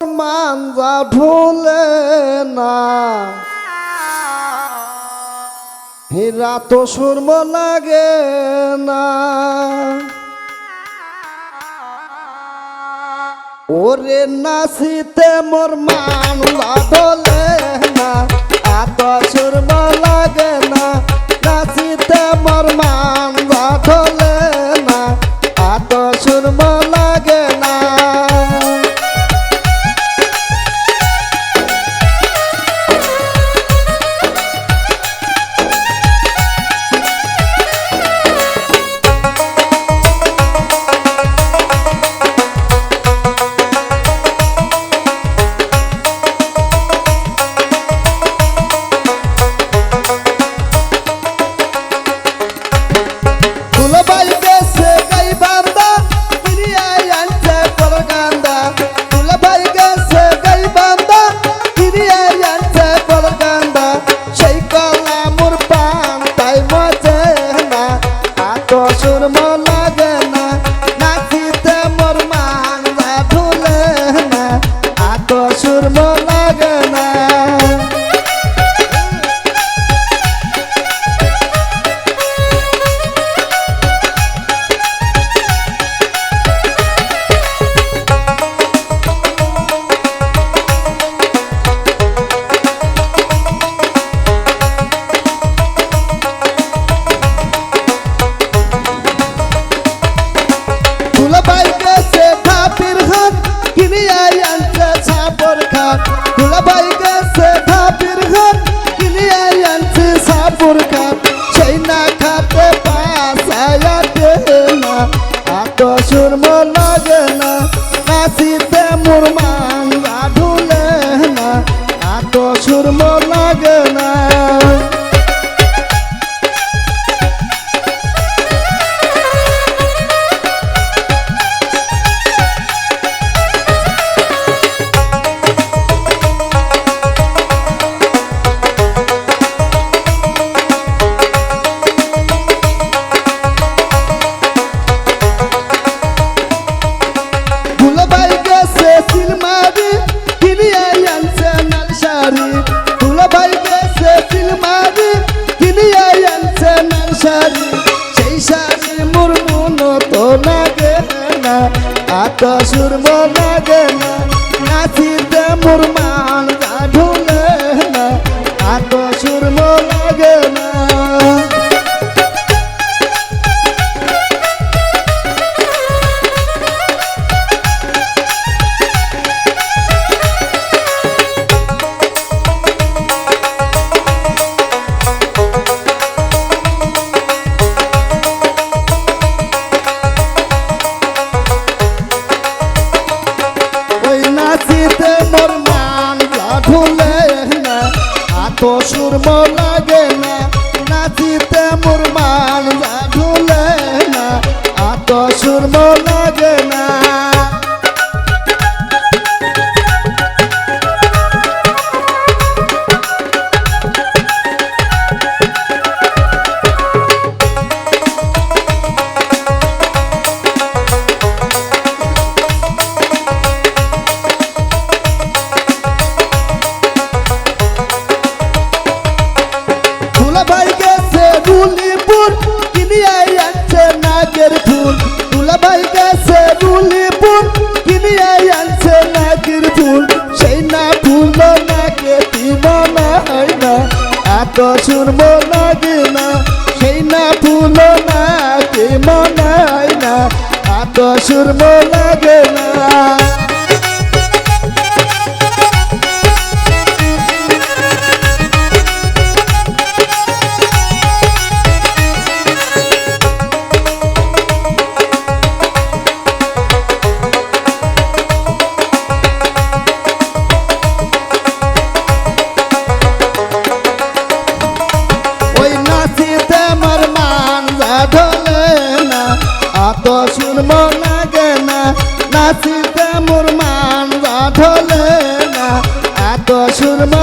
মানজা ঢোলে না হীরা তো সুরম লাগে না ওরে নাচিতে মোর মানজা ঢোলে না এত সুরম লাগে না নাচিতে মোর মানজা ঢোলে না এত সুরম লাগে না সুরম লাগে না নাচিতে মোর মানজা ঢোলে না এত সুরম লাগে না এত সুরম লাগে না নাচিতে মোর মানজা ঢোলে না এত সুরম লাগে না তো সুরম লাগে না নাচিতে মোর মানজা ঢোলে না এত সুরম লাগে না এত সুরম লাগে না সেই না ফুল নাকে মনায় না এত সুরম লাগে না এত সুরম লাগে না নাচিতে মোর মানজা ঢোলে না এত সুরম